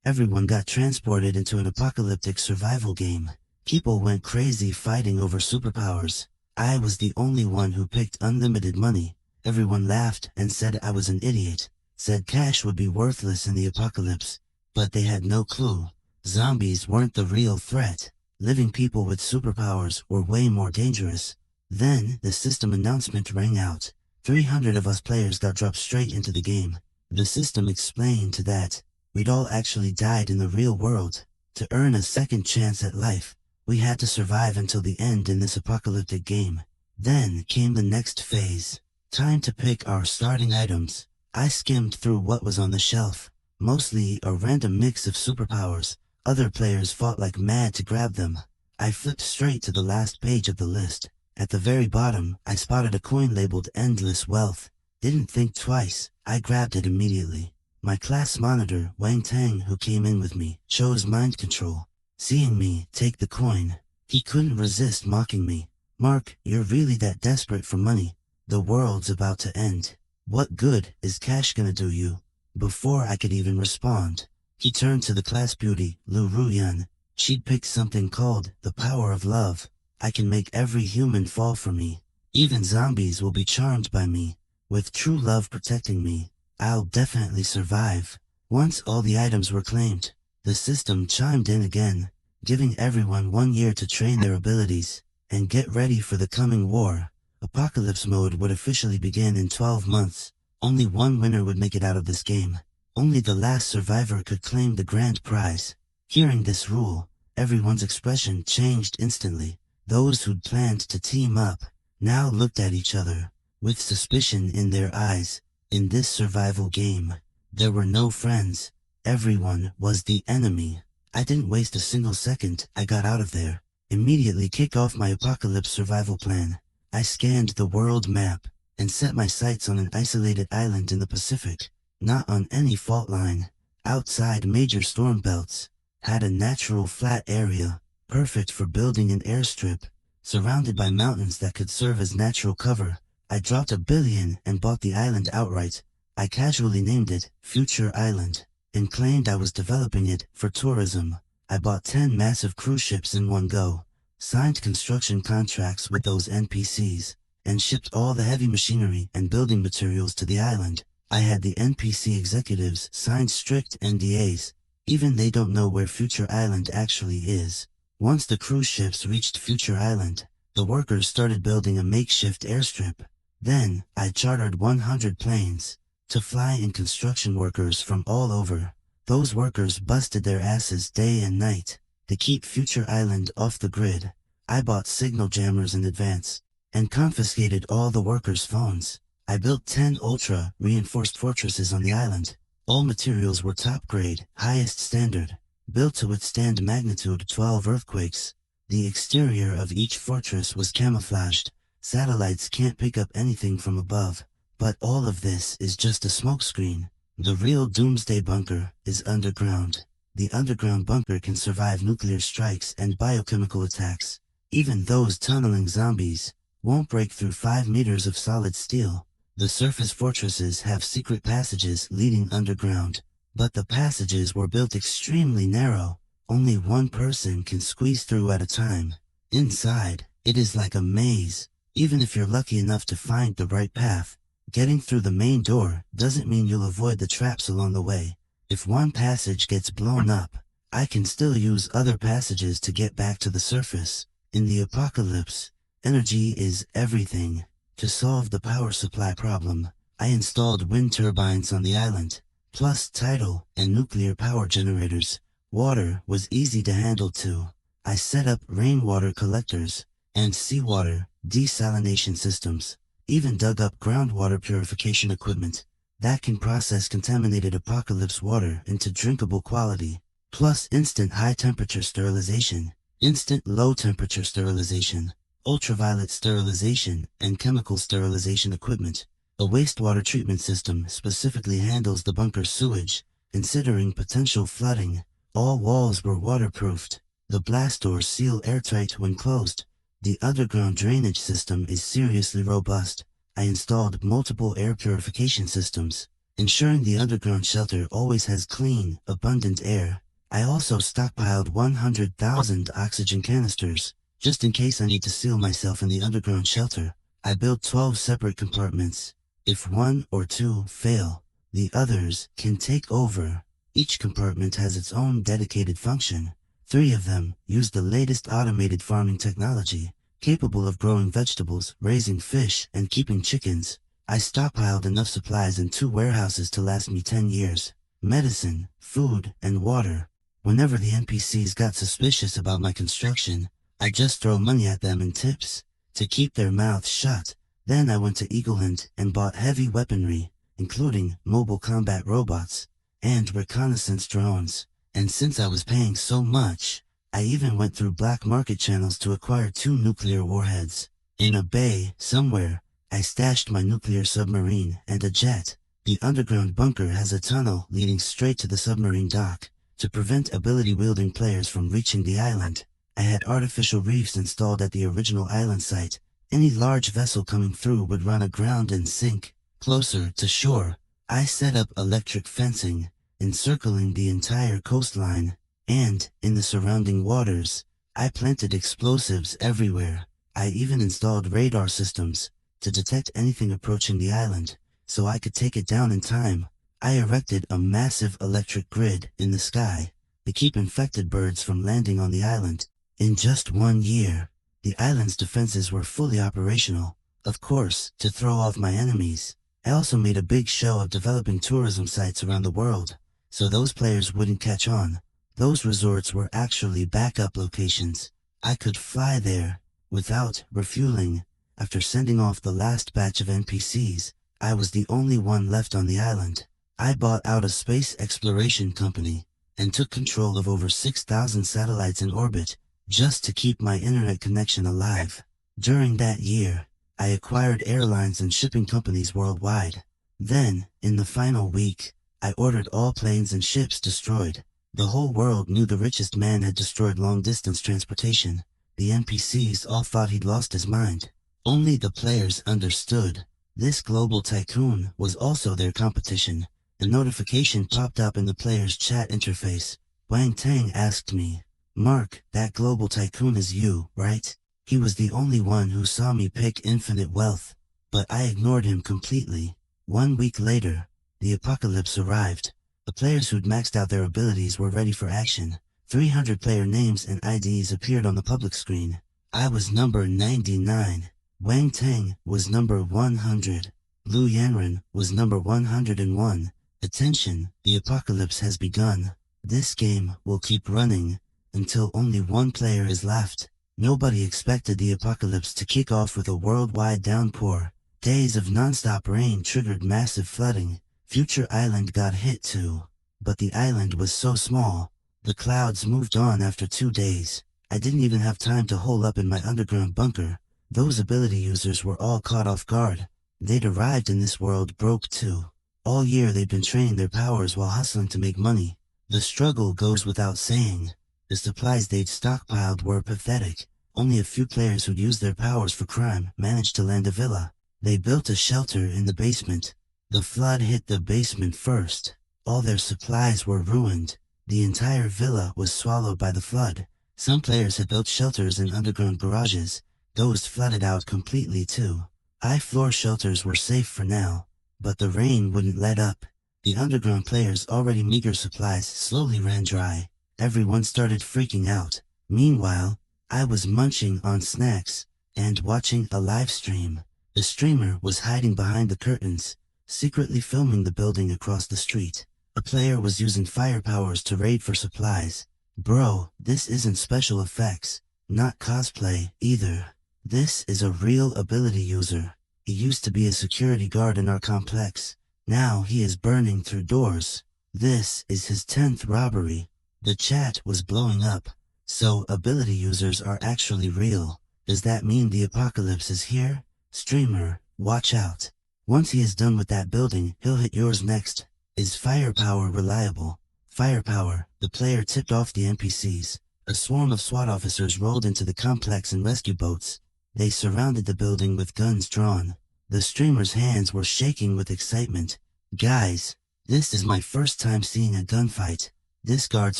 Everyone got transported into an apocalyptic survival game. People went crazy fighting over superpowers. I was the only one who picked unlimited money. Everyone laughed and said I was an idiot, said cash would be worthless in the apocalypse. But they had no clue. Zombies weren't the real threat. Living people with superpowers were way more dangerous. Then, the system announcement rang out. 300 of us players got dropped straight into the game. The system explained that we'd all actually died in the real world. To earn a second chance at life, we had to survive until the end in this apocalyptic game. Then came the next phase. Time to pick our starting items. I skimmed through what was on the shelf. Mostly a random mix of superpowers. Other players fought like mad to grab them. I flipped straight to the last page of the list. At the very bottom, I spotted a coin labeled Endless Wealth. Didn't think twice. I grabbed it immediately. My class monitor, Wang Tang, who came in with me, chose mind control. Seeing me take the coin, he couldn't resist mocking me. "Mark, you're really that desperate for money? The world's about to end. What good is cash gonna do you?" Before I could even respond, he turned to the class beauty, Lu Ruyan. She'd picked something called the power of love. "I can make every human fall for me. Even zombies will be charmed by me. With true love protecting me, I'll definitely survive." Once all the items were claimed, the system chimed in again, giving everyone 1 year to train their abilities and get ready for the coming war. Apocalypse mode would officially begin in 12 months. Only one winner would make it out of this game. Only the last survivor could claim the grand prize. Hearing this rule, everyone's expression changed instantly. Those who'd planned to team up now looked at each other with suspicion in their eyes. In this survival game, there were no friends. Everyone was the enemy. I didn't waste a single second. I got out of there. Immediately kick off my apocalypse survival plan. I scanned the world map and set my sights on an isolated island in the Pacific, not on any fault line, outside major storm belts. Had a natural flat area, perfect for building an airstrip, surrounded by mountains that could serve as natural cover. I dropped $1 billion and bought the island outright. I casually named it Future Island and claimed I was developing it for tourism. I bought 10 massive cruise ships in one go, signed construction contracts with those NPCs, and shipped all the heavy machinery and building materials to the island. I had the NPC executives sign strict NDAs. Even they don't know where Future Island actually is. Once the cruise ships reached Future Island, the workers started building a makeshift airstrip. Then, I chartered 100 planes to fly in construction workers from all over. Those workers busted their asses day and night to keep Future Island off the grid. I bought signal jammers in advance and confiscated all the workers' phones. I built 10 ultra-reinforced fortresses on the island. All materials were top grade, highest standard, built to withstand magnitude 12 earthquakes. The exterior of each fortress was camouflaged. Satellites can't pick up anything from above. But all of this is just a smokescreen. The real doomsday bunker is underground. The underground bunker can survive nuclear strikes and biochemical attacks. Even those tunneling zombies won't break through 5 meters of solid steel. The surface fortresses have secret passages leading underground, but the passages were built extremely narrow. Only one person can squeeze through at a time. Inside, it is like a maze. Even if you're lucky enough to find the right path, getting through the main door doesn't mean you'll avoid the traps along the way. If one passage gets blown up, I can still use other passages to get back to the surface. In the apocalypse, energy is everything. To solve the power supply problem, I installed wind turbines on the island, plus tidal and nuclear power generators. Water was easy to handle too. I set up rainwater collectors and seawater desalination systems. Even dug up groundwater purification equipment that can process contaminated apocalypse water into drinkable quality, plus instant high-temperature sterilization, instant low-temperature sterilization, ultraviolet sterilization, and chemical sterilization equipment. A wastewater treatment system specifically handles the bunker's sewage, considering potential flooding. All walls were waterproofed. The blast doors seal airtight when closed. The underground drainage system is seriously robust. I installed multiple air purification systems ensuring the underground shelter always has clean, abundant air. I also stockpiled 100,000 oxygen canisters, just in case I need to seal myself in the underground shelter. I built 12 separate compartments. If one or two fail, the others can take over. Each compartment has its own dedicated function. 3 of them use the latest automated farming technology, capable of growing vegetables, raising fish, and keeping chickens. I stockpiled enough supplies in 2 warehouses to last me 10 years. Medicine, food, and water. Whenever the NPCs got suspicious about my construction, I just throw money at them in tips to keep their mouths shut. Then I went to Eagle Hunt and bought heavy weaponry, including mobile combat robots and reconnaissance drones. And since I was paying so much, I even went through black market channels to acquire 2 nuclear warheads. In a bay somewhere, I stashed my nuclear submarine and a jet. The underground bunker has a tunnel leading straight to the submarine dock. To prevent ability-wielding players from reaching the island, I had artificial reefs installed at the original island site. Any large vessel coming through would run aground and sink. Closer to shore, I set up electric fencing, encircling the entire coastline, and, in the surrounding waters, I planted explosives everywhere. I even installed radar systems to detect anything approaching the island, so I could take it down in time. I erected a massive electric grid in the sky to keep infected birds from landing on the island. In just 1 year, the island's defenses were fully operational, of course, to throw off my enemies. I also made a big show of developing tourism sites around the world, so those players wouldn't catch on. Those resorts were actually backup locations. I could fly there without refueling. After sending off the last batch of NPCs, I was the only one left on the island. I bought out a space exploration company and took control of over 6,000 satellites in orbit just to keep my internet connection alive. During that year, I acquired airlines and shipping companies worldwide. Then, in the final week, I ordered all planes and ships destroyed. The whole world knew the richest man had destroyed long-distance transportation. The NPCs all thought he'd lost his mind. Only the players understood. This global tycoon was also their competition. A notification popped up in the player's chat interface. Wang Tang asked me, "Mark, that global tycoon is you, right?" He was the only one who saw me pick infinite wealth, but I ignored him completely. 1 week later, the apocalypse arrived. The players who'd maxed out their abilities were ready for action. 300 player names and IDs appeared on the public screen. I was number 99. Wang Tang was number 100. Lu Yanren was number 101. Attention, the apocalypse has begun. This game will keep running until only one player is left. Nobody expected the apocalypse to kick off with a worldwide downpour. Days of non-stop rain triggered massive flooding. Future Island got hit too. But the island was so small, the clouds moved on after 2 days. I didn't even have time to hole up in my underground bunker. Those ability users were all caught off guard. They'd arrived in this world broke too. All year they'd been training their powers while hustling to make money. The struggle goes without saying. The supplies they'd stockpiled were pathetic. Only a few players who'd used their powers for crime managed to land a villa. They built a shelter in the basement. The flood hit the basement first. All their supplies were ruined. The entire villa was swallowed by the flood. Some players had built shelters in underground garages. Those flooded out completely too. High floor shelters were safe for now, but the rain wouldn't let up. The underground players' already meager supplies slowly ran dry. Everyone started freaking out. Meanwhile, I was munching on snacks and watching a live stream. The streamer was hiding behind the curtains, secretly filming the building across the street. A player was using fire powers to raid for supplies. Bro, this isn't special effects, not cosplay either. This is a real ability user. He used to be a security guard in our complex. Now he is burning through doors. This is his 10th robbery. The chat was blowing up. So ability users are actually real. Does that mean the apocalypse is here? Streamer, watch out. Once he is done with that building, he'll hit yours next. Is firepower reliable? Firepower. The player tipped off the NPCs. A swarm of SWAT officers rolled into the complex in rescue boats. They surrounded the building with guns drawn. The streamer's hands were shaking with excitement. Guys, this is my first time seeing a gunfight. This guard's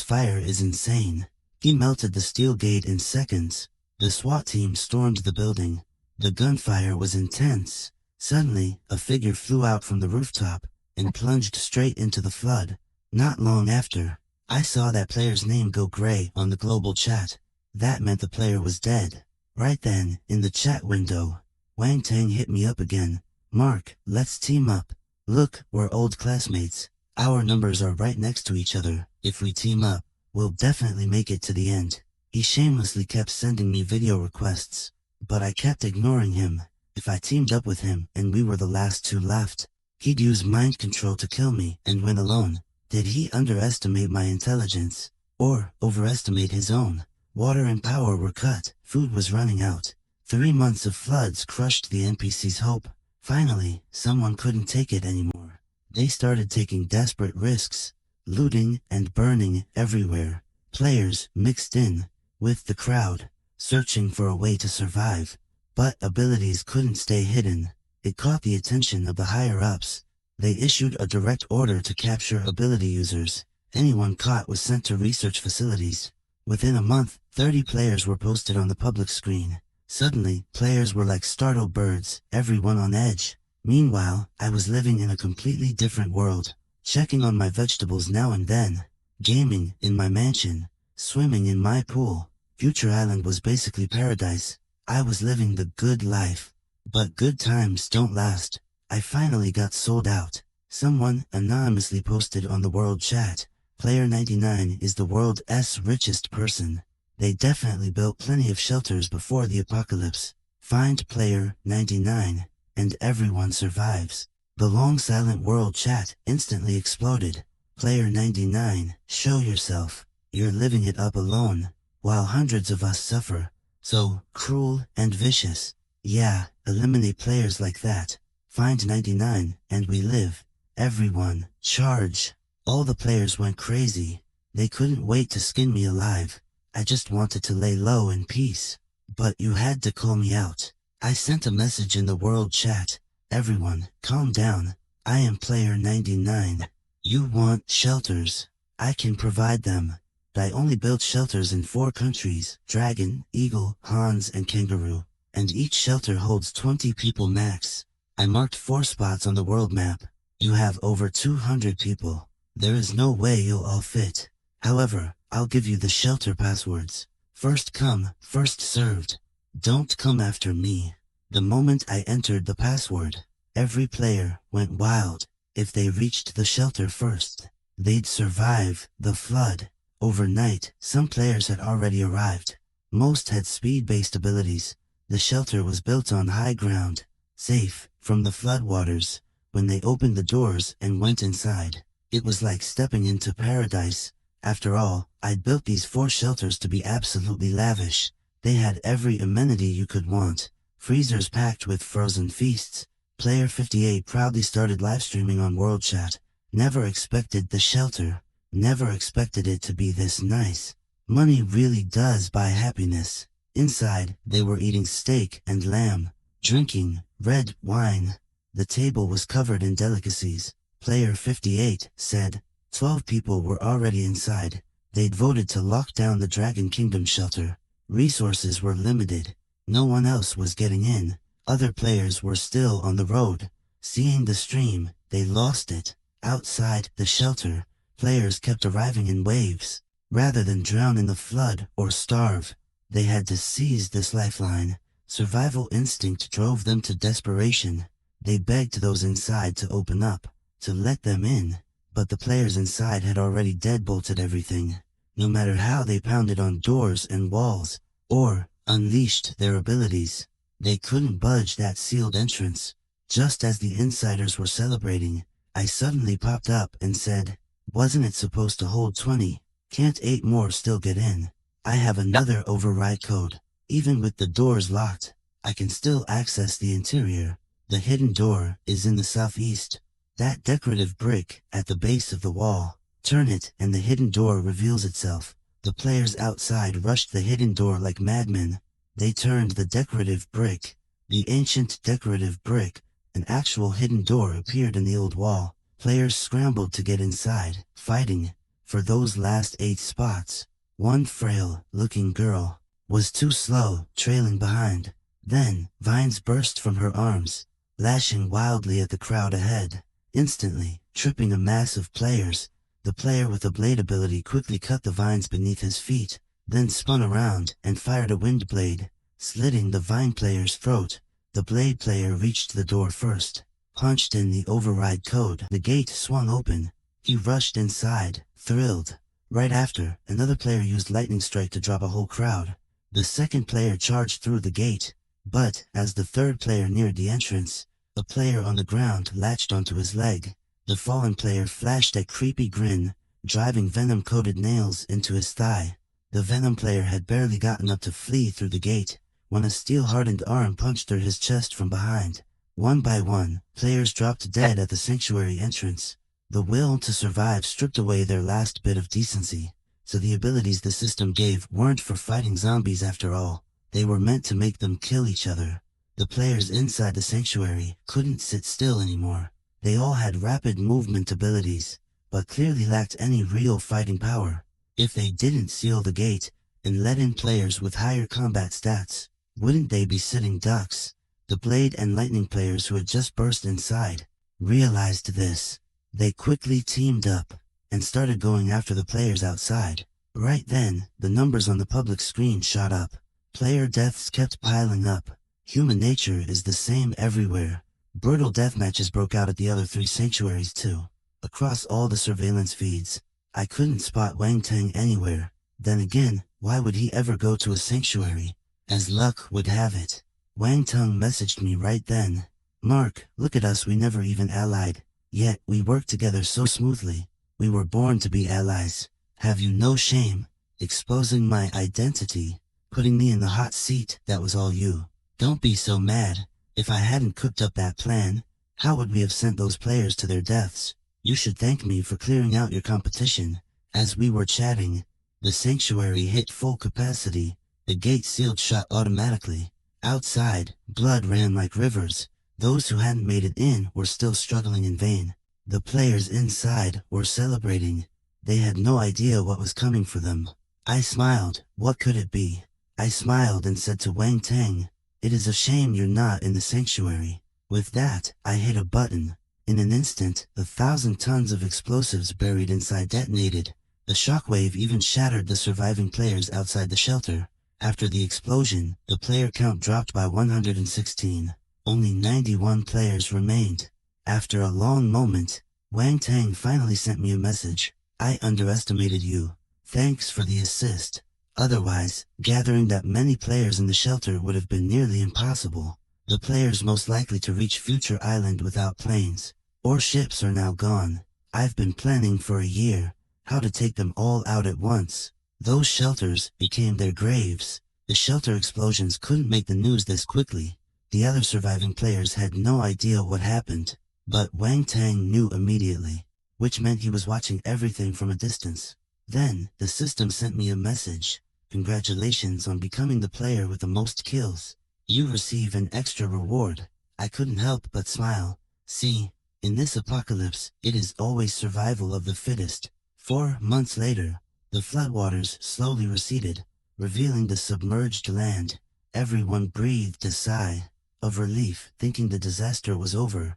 fire is insane. He melted the steel gate in seconds. The SWAT team stormed the building. The gunfire was intense. Suddenly, a figure flew out from the rooftop and plunged straight into the flood. Not long after, I saw that player's name go gray on the global chat. That meant the player was dead. Right then, in the chat window, Wang Tang hit me up again. Mark, let's team up. Look, we're old classmates. Our numbers are right next to each other. If we team up, we'll definitely make it to the end. He shamelessly kept sending me video requests, but I kept ignoring him. If I teamed up with him and we were the last two left, he'd use mind control to kill me and win alone. Did he underestimate my intelligence or overestimate his own? Water and power were cut. Food was running out. 3 months of floods crushed the NPC's hope. Finally, someone couldn't take it anymore. They started taking desperate risks, looting and burning everywhere. Players mixed in with the crowd, searching for a way to survive. But abilities couldn't stay hidden. It caught the attention of the higher-ups. They issued a direct order to capture ability users. Anyone caught was sent to research facilities. Within a month, 30 players were posted on the public screen. Suddenly, players were like startled birds, everyone on edge. Meanwhile, I was living in a completely different world, checking on my vegetables now and then, gaming in my mansion, swimming in my pool. Future Island was basically paradise. I was living the good life. But good times don't last. I finally got sold out. Someone anonymously posted on the world chat, Player 99 is the world's richest person. They definitely built plenty of shelters before the apocalypse. Find Player 99, and everyone survives. The long silent world chat instantly exploded. Player 99, show yourself. You're living it up alone, while hundreds of us suffer. So cruel and vicious. Yeah, eliminate players like that. Find 99, and we live. Everyone, charge. All the players went crazy. They couldn't wait to skin me alive. I just wanted to lay low in peace. But you had to call me out. I sent a message in the world chat. Everyone, calm down. I am Player 99. You want shelters. I can provide them. I only built shelters in 4 countries, Dragon, Eagle, Hans, and Kangaroo. And each shelter holds 20 people max. I marked 4 spots on the world map. You have over 200 people. There is no way you'll all fit. However, I'll give you the shelter passwords. First come, first served. Don't come after me. The moment I entered the password, every player went wild. If they reached the shelter first, they'd survive the flood. Overnight, some players had already arrived. Most had speed-based abilities. The shelter was built on high ground, safe from the floodwaters. When they opened the doors and went inside, it was like stepping into paradise. After all, I'd built these 4 shelters to be absolutely lavish. They had every amenity you could want. Freezers packed with frozen feasts. Player 58 proudly started live streaming on World Chat. Never expected the shelter. Never expected it to be this nice. Money really does buy happiness. Inside, they were eating steak and lamb, drinking red wine. The table was covered in delicacies. Player 58 said 12 people were already inside. They'd voted to lock down the Dragon Kingdom shelter. Resources were limited. No one else was getting in. Other players were still on the road. Seeing the stream, they lost it. Outside the shelter, players kept arriving in waves. Rather than drown in the flood or starve, they had to seize this lifeline. Survival instinct drove them to desperation. They begged those inside to open up, to let them in. But the players inside had already deadbolted everything. No matter how they pounded on doors and walls, or unleashed their abilities, they couldn't budge that sealed entrance. Just as the insiders were celebrating, I suddenly popped up and said, "Wasn't it supposed to hold 20? Can't 8 more still get in? I have another override code. Even with the doors locked, I can still access the interior. The hidden door is in the southeast. That decorative brick at the base of the wall. Turn it and the hidden door reveals itself." The players outside rushed the hidden door like madmen. They turned the decorative brick, the ancient decorative brick. An actual hidden door appeared in the old wall. Players scrambled to get inside, fighting for those last 8 spots. One frail-looking girl was too slow, trailing behind. Then, vines burst from her arms, lashing wildly at the crowd ahead, instantly tripping a mass of players. The player with the blade ability quickly cut the vines beneath his feet, then spun around and fired a wind blade, slitting the vine player's throat. The blade player reached the door first, punched in the override code. The gate swung open. He rushed inside, thrilled. Right after, another player used lightning strike to drop a whole crowd. The second player charged through the gate, but as the third player neared the entrance, a player on the ground latched onto his leg. The fallen player flashed a creepy grin, driving venom-coated nails into his thigh. The venom player had barely gotten up to flee through the gate when a steel-hardened arm punched through his chest from behind. One by one, players dropped dead at the sanctuary entrance. The will to survive stripped away their last bit of decency, so the abilities the system gave weren't for fighting zombies after all. They were meant to make them kill each other. The players inside the sanctuary couldn't sit still anymore. They all had rapid movement abilities, but clearly lacked any real fighting power. If they didn't seal the gate and let in players with higher combat stats, wouldn't they be sitting ducks? The blade and lightning players who had just burst inside realized this. They quickly teamed up and started going after the players outside. Right then, the numbers on the public screen shot up. Player deaths kept piling up. Human nature is the same everywhere. Brutal deathmatches broke out at the other 3 sanctuaries too. Across all the surveillance feeds, I couldn't spot Wang Teng anywhere. Then again, why would he ever go to a sanctuary? As luck would have it, Wang Teng messaged me right then. "Mark, look at us, we never even allied. Yet we worked together so smoothly. We were born to be allies. Have you no shame? Exposing my identity, putting me in the hot seat, that was all you. Don't be so mad. If I hadn't cooked up that plan, how would we have sent those players to their deaths? You should thank me for clearing out your competition." As we were chatting, the sanctuary hit full capacity. The gate sealed shut automatically. Outside, blood ran like rivers. Those who hadn't made it in were still struggling in vain. The players inside were celebrating. They had no idea what was coming for them. I smiled. What could it be? I smiled and said to Wang Teng, "It is a shame you're not in the sanctuary." With that, I hit a button. In an instant, 1,000 tons of explosives buried inside detonated. The shockwave even shattered the surviving players outside the shelter. After the explosion, the player count dropped by 116. Only 91 players remained. After a long moment, Wang Teng finally sent me a message. "I underestimated you. Thanks for the assist. Otherwise, gathering that many players in the shelter would have been nearly impossible. The players most likely to reach Future Island without planes or ships are now gone. I've been planning for a year how to take them all out at once. Those shelters became their graves. The shelter explosions couldn't make the news this quickly. The other surviving players had no idea what happened, but Wang Teng knew immediately, which meant he was watching everything from a distance. Then, the system sent me a message. "Congratulations on becoming the player with the most kills. You receive an extra reward." I couldn't help but smile. See, in this apocalypse, it is always survival of the fittest. 4 months later, the floodwaters slowly receded, revealing the submerged land. Everyone breathed a sigh of relief, thinking the disaster was over.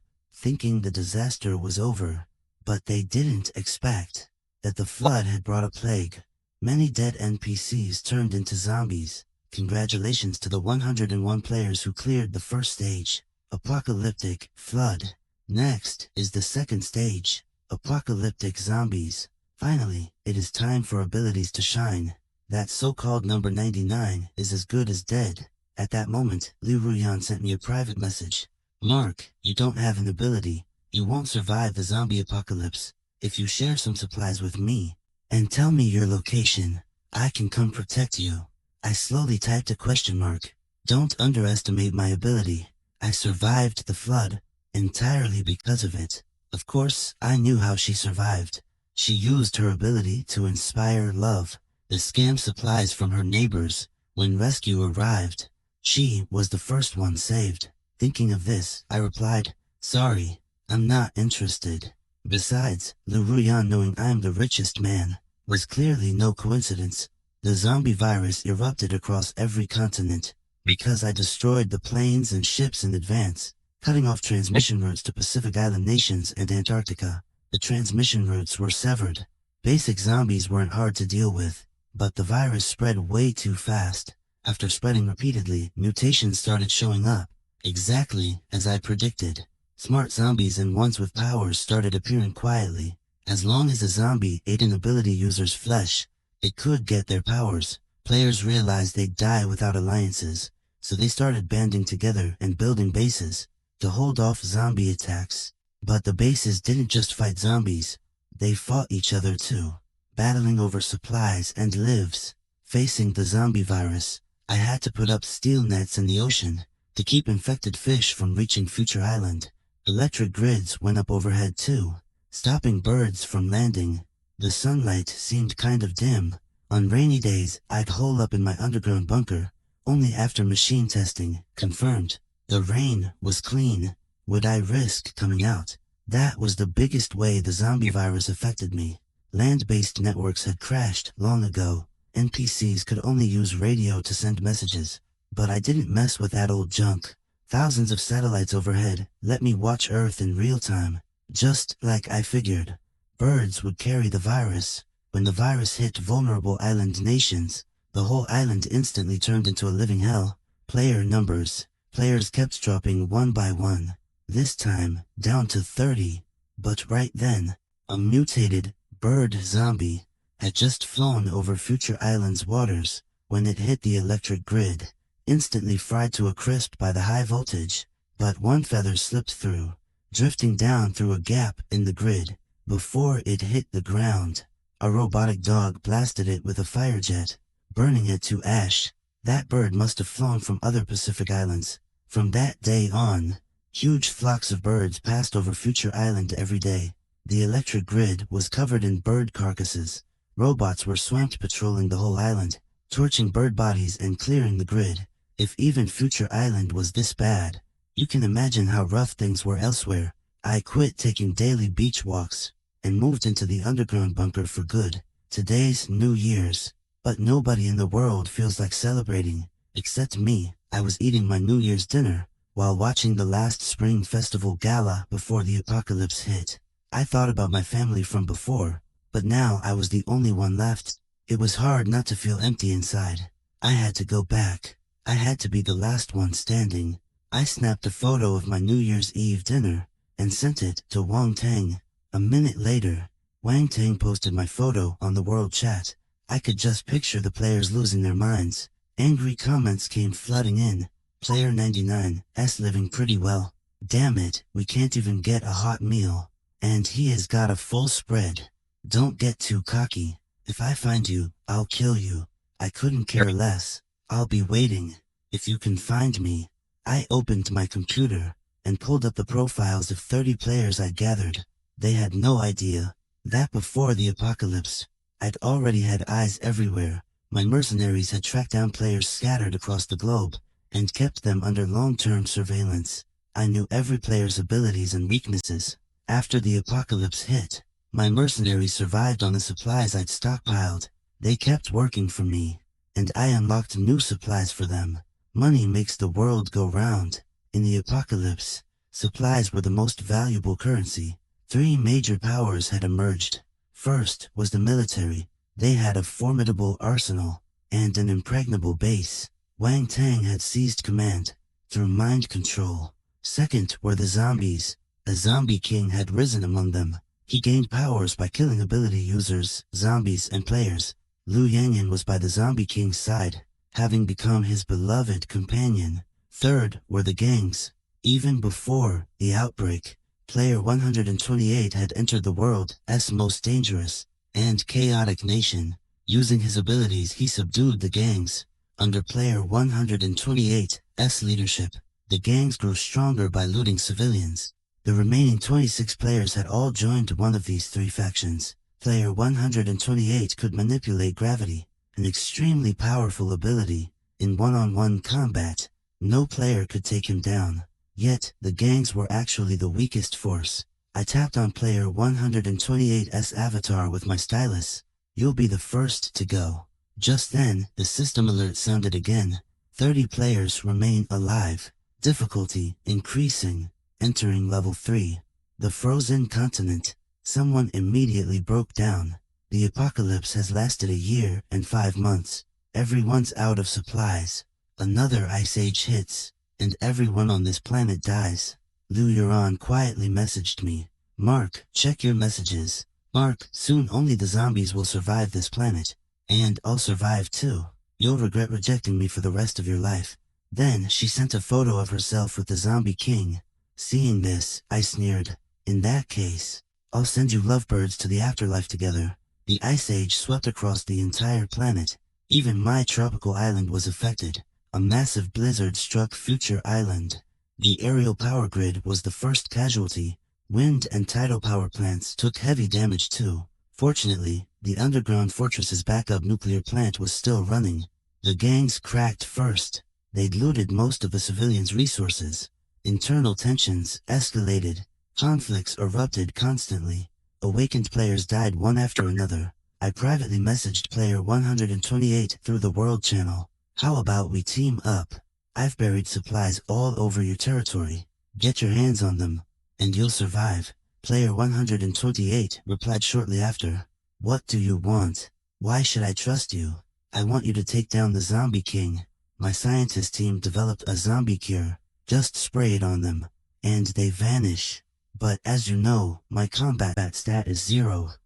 But they didn't expect that the flood had brought a plague. Many dead NPCs turned into zombies. Congratulations to the 101 players who cleared the first stage, Apocalyptic Flood. Next is the second stage, Apocalyptic Zombies. Finally, it is time for abilities to shine. That so-called number 99 is as good as dead. At that moment, Liu Ruyan sent me a private message. "Mark, you don't have an ability. You won't survive the zombie apocalypse. If you share some supplies with me, and tell me your location, I can come protect you." I slowly typed a question mark. Don't underestimate my ability. I survived the flood, entirely because of it. Of course, I knew how she survived. She used her ability to inspire love, to scam supplies from her neighbors. When rescue arrived, she was the first one saved. Thinking of this, I replied, "Sorry, I'm not interested." Besides, Liu Ruyan knowing I am the richest man was clearly no coincidence. The zombie virus erupted across every continent because I destroyed the planes and ships in advance, cutting off transmission routes to Pacific Island nations and Antarctica. The transmission routes were severed. Basic zombies weren't hard to deal with, but the virus spread way too fast. After spreading repeatedly, mutations started showing up, exactly as I predicted. Smart zombies and ones with powers started appearing quietly. As long as a zombie ate an ability user's flesh, it could get their powers. Players realized they'd die without alliances, so they started banding together and building bases to hold off zombie attacks. But the bases didn't just fight zombies, they fought each other too, battling over supplies and lives. Facing the zombie virus, I had to put up steel nets in the ocean to keep infected fish from reaching Future Island. Electric grids went up overhead too, stopping birds from landing. The sunlight seemed kind of dim. On rainy days, I'd hole up in my underground bunker, only after machine testing confirmed the rain was clean. Would I risk coming out? That was the biggest way the zombie virus affected me. Land-based networks had crashed long ago. NPCs could only use radio to send messages. But I didn't mess with that old junk. Thousands of satellites overhead let me watch Earth in real time. Just like I figured, birds would carry the virus. When the virus hit vulnerable island nations, the whole island instantly turned into a living hell. Player numbers. Players kept dropping one by one, this time down to 30. But right then, a mutated bird zombie had just flown over Future Island's waters. When it hit the electric grid, instantly fried to a crisp by the high voltage. But one feather slipped through, drifting down through a gap in the grid. Before it hit the ground, a robotic dog blasted it with a fire jet, burning it to ash. That bird must have flown from other Pacific islands. From that day on, huge flocks of birds passed over Future Island every day. The electric grid was covered in bird carcasses. Robots were swamped patrolling the whole island, torching bird bodies and clearing the grid. If even Future Island was this bad, you can imagine how rough things were elsewhere. I quit taking daily beach walks and moved into the underground bunker for good. Today's New Year's, but nobody in the world feels like celebrating, except me. I was eating my New Year's dinner while watching the last spring festival gala before the apocalypse hit. I thought about my family from before, but now I was the only one left. It was hard not to feel empty inside. I had to go back. I had to be the last one standing. I snapped a photo of my New Year's Eve dinner and sent it to Wang Tang. A minute later, Wang Tang posted my photo on the world chat. I could just picture the players losing their minds. Angry comments came flooding in. Player 99's living pretty well. Damn it, we can't even get a hot meal. And he has got a full spread. Don't get too cocky. If I find you, I'll kill you. I couldn't care less. I'll be waiting. If you can find me. I opened my computer and pulled up the profiles of 30 players I gathered. They had no idea that before the apocalypse, I'd already had eyes everywhere. My mercenaries had tracked down players scattered across the globe and kept them under long-term surveillance. I knew every player's abilities and weaknesses. After the apocalypse hit, my mercenaries survived on the supplies I'd stockpiled. They kept working for me, and I unlocked new supplies for them. Money makes the world go round. In the apocalypse, supplies were the most valuable currency. 3 major powers had emerged. First was the military. They had a formidable arsenal and an impregnable base. Wang Tang had seized command through mind control. Second were the zombies. A zombie king had risen among them. He gained powers by killing ability users, zombies, and players. Liu Yangyan was by the zombie king's side, having become his beloved companion. Third were the gangs. Even before the outbreak, Player 128 had entered the world's most dangerous and chaotic nation. Using his abilities, he subdued the gangs. Under Player 128's leadership, the gangs grew stronger by looting civilians. The remaining 26 players had all joined one of these 3 factions. Player 128 could manipulate gravity, an extremely powerful ability. In one-on-one combat, no player could take him down. Yet, the gangs were actually the weakest force. I tapped on player 128's avatar with my stylus. You'll be the first to go. Just then, the system alert sounded again. 30 players remain alive. Difficulty increasing. Entering level 3. The frozen continent. Someone immediately broke down. The apocalypse has lasted a year and 5 months. Everyone's out of supplies. Another ice age hits, and everyone on this planet dies. Lu Yuran quietly messaged me. Mark, check your messages. Mark, soon only the zombies will survive this planet. And I'll survive too. You'll regret rejecting me for the rest of your life. Then she sent a photo of herself with the zombie king. Seeing this, I sneered. In that case, I'll send you lovebirds to the afterlife together. The ice age swept across the entire planet. Even my tropical island was affected. A massive blizzard struck Future Island. The aerial power grid was the first casualty. Wind and tidal power plants took heavy damage too. Fortunately, the underground fortress's backup nuclear plant was still running. The gangs cracked first. They'd looted most of the civilians' resources. Internal tensions escalated. Conflicts erupted constantly. Awakened players died one after another. I privately messaged player 128 through the world channel. How about we team up? I've buried supplies all over your territory. Get your hands on them, and you'll survive. Player 128 replied shortly after. What do you want? Why should I trust you? I want you to take down the zombie king. My scientist team developed a zombie cure. Just spray it on them, and they vanish. But as you know, my combat stat is 0.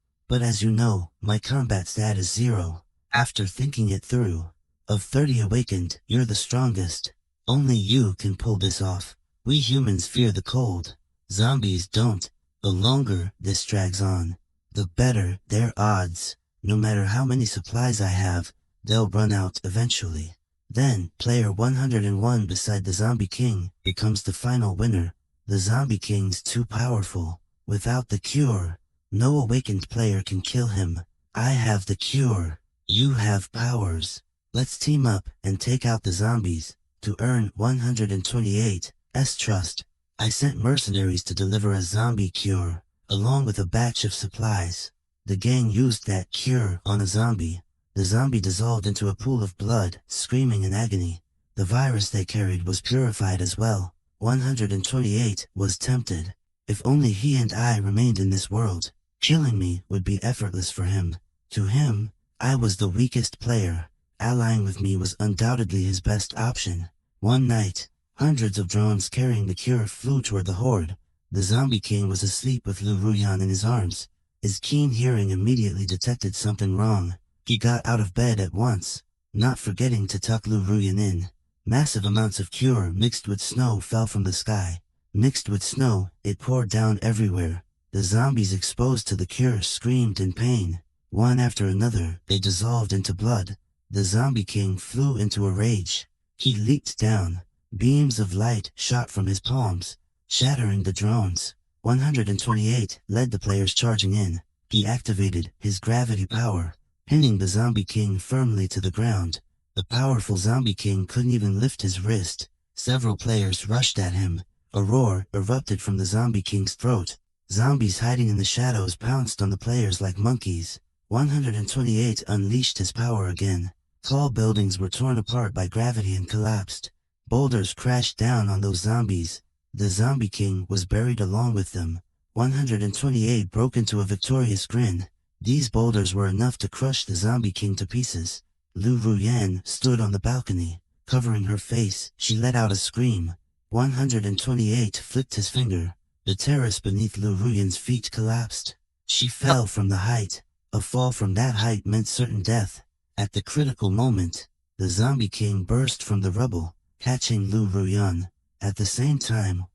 After thinking it through, of 30 awakened, you're the strongest. Only you can pull this off. We humans fear the cold. Zombies don't. The longer this drags on, the better their odds. No matter how many supplies I have, they'll run out eventually. Then, player 101 beside the zombie king becomes the final winner. The zombie king's too powerful. Without the cure, no awakened player can kill him. I have the cure. You have powers. Let's team up and take out the zombies. To earn 128's trust, I sent mercenaries to deliver a zombie cure, along with a batch of supplies. The gang used that cure on a zombie. The zombie dissolved into a pool of blood, screaming in agony. The virus they carried was purified as well. 128 was tempted. If only he and I remained in this world, killing me would be effortless for him. To him, I was the weakest player. Allying with me was undoubtedly his best option. One night, hundreds of drones carrying the cure flew toward the horde. The zombie king was asleep with Lu Ruyan in his arms. His keen hearing immediately detected something wrong. He got out of bed at once, not forgetting to tuck Lu Ruyan in. Massive amounts of cure mixed with snow fell from the sky. Mixed with snow, it poured down everywhere. The zombies exposed to the cure screamed in pain. One after another, they dissolved into blood. The zombie king flew into a rage. He leaped down. Beams of light shot from his palms, shattering the drones. 128 led the players charging in. He activated his gravity power, pinning the zombie king firmly to the ground. The powerful zombie king couldn't even lift his wrist. Several players rushed at him. A roar erupted from the zombie king's throat. Zombies hiding in the shadows pounced on the players like monkeys. 128 unleashed his power again. Tall buildings were torn apart by gravity and collapsed. Boulders crashed down on those zombies. The zombie king was buried along with them. 128 broke into a victorious grin. These boulders were enough to crush the zombie king to pieces. Lu Ruyan stood on the balcony. Covering her face, she let out a scream. 128 flicked his finger. The terrace beneath Lu Ruyan's feet collapsed. She fell from the height. A fall from that height meant certain death. At the critical moment, the zombie king burst from the rubble, catching Lu Ruyan. At the same time,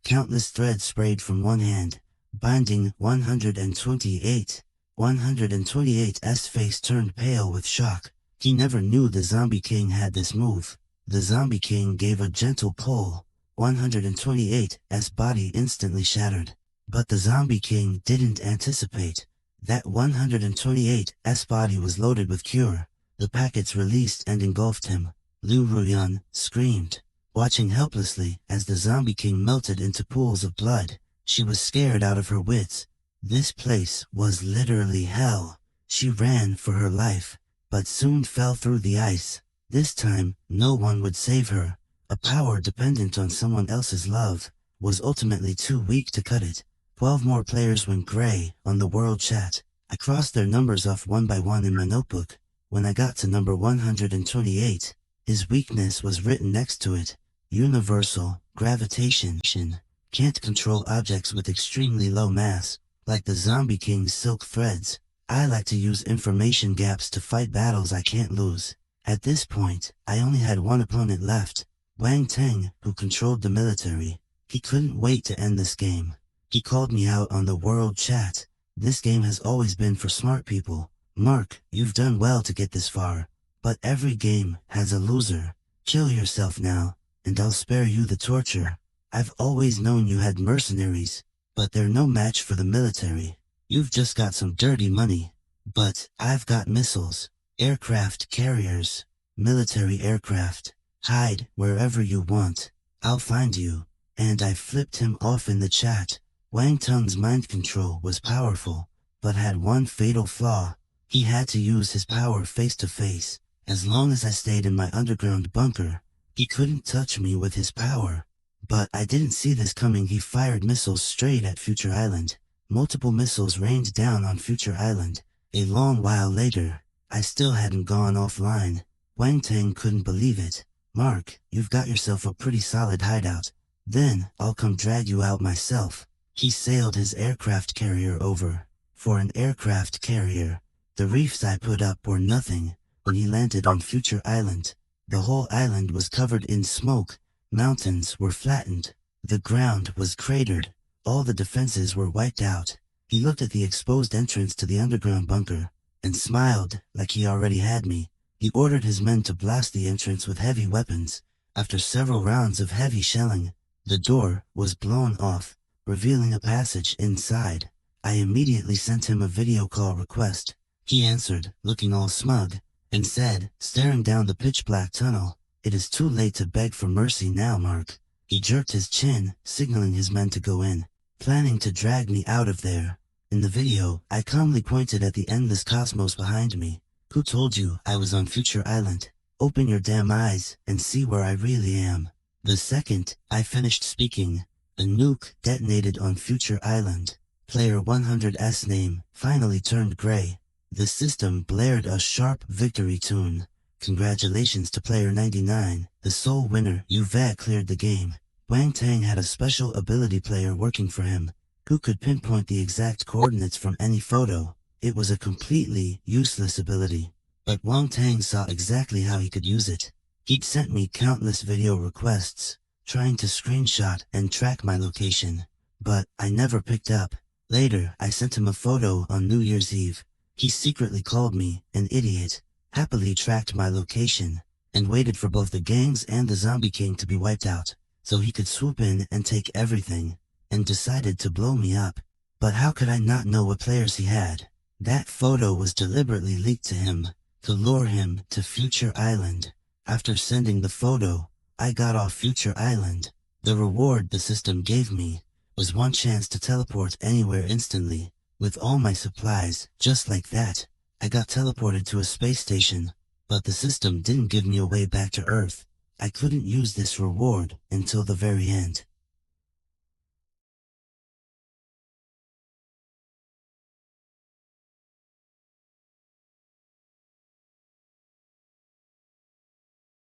countless threads sprayed from one hand, binding 128. 128's face turned pale with shock. He never knew the zombie king had this move. The zombie king gave a gentle pull. 128's body instantly shattered. But the zombie king didn't anticipate that 128's body was loaded with cure. The packets released and engulfed him. Lu Ruyan screamed. watching helplessly as the Zombie King melted into pools of blood. She was scared out of her wits. This place was literally hell. She ran for her life, but soon fell through the ice. This time, no one would save her. A power dependent on someone else's love was ultimately too weak to cut it. 12 more players went gray on the world chat. I crossed their numbers off one by one in my notebook. When I got to number 128, his weakness was written next to it. Universal gravitation. Can't control objects with extremely low mass, like the Zombie King's silk threads. I like to use information gaps to fight battles I can't lose. At this point, I only had one opponent left, Wang Teng, who controlled the military. He couldn't wait to end this game. He called me out on the world chat. This game has always been for smart people. Mark, you've done well to get this far, but every game has a loser. Kill yourself now, and I'll spare you the torture. I've always known you had mercenaries, but they're no match for the military. You've just got some dirty money. But I've got missiles, aircraft carriers, military aircraft. Hide wherever you want. I'll find you. And I flipped him off in the chat. Wang Teng's mind control was powerful, but had one fatal flaw. He had to use his power face to face. As long as I stayed in my underground bunker, he couldn't touch me with his power. But I didn't see this coming. He fired missiles straight at Future Island. Multiple missiles rained down on Future Island. A long while later, I still hadn't gone offline. Wang Teng couldn't believe it. Mark, you've got yourself a pretty solid hideout. Then I'll come drag you out myself. He sailed his aircraft carrier over. For an aircraft carrier, the reefs I put up were nothing. When he landed on Future Island, the whole island was covered in smoke. Mountains were flattened. The ground was cratered. All the defenses were wiped out. He looked at the exposed entrance to the underground bunker and smiled like he already had me. He ordered his men to blast the entrance with heavy weapons. After several rounds of heavy shelling, the door was blown off, revealing a passage inside. I immediately sent him a video call request. He answered, looking all smug, and said, staring down the pitch-black tunnel, "It is too late to beg for mercy now, Mark." He jerked his chin, signaling his men to go in, planning to drag me out of there. In the video, I calmly pointed at the endless cosmos behind me. Who told you I was on Future Island? Open your damn eyes and see where I really am. The second I finished speaking, a nuke detonated on Future Island. Player 100's name finally turned gray. The system blared a sharp victory tune. Congratulations to player 99, the sole winner. You've cleared the game. Wang Teng had a special ability player working for him, who could pinpoint the exact coordinates from any photo. It was a completely useless ability, but Wang Teng saw exactly how he could use it. He'd sent me countless video requests, trying to screenshot and track my location, but I never picked up. Later, I sent him a photo on New Year's Eve. He secretly called me an idiot, happily tracked my location, and waited for both the gangs and the Zombie King to be wiped out, so he could swoop in and take everything, and decided to blow me up. But how could I not know what players he had? That photo was deliberately leaked to him, to lure him to Future Island. After sending the photo, I got off Future Island. The reward the system gave me was one chance to teleport anywhere instantly, with all my supplies. Just like that, I got teleported to a space station, but the system didn't give me a way back to Earth. I couldn't use this reward until the very end.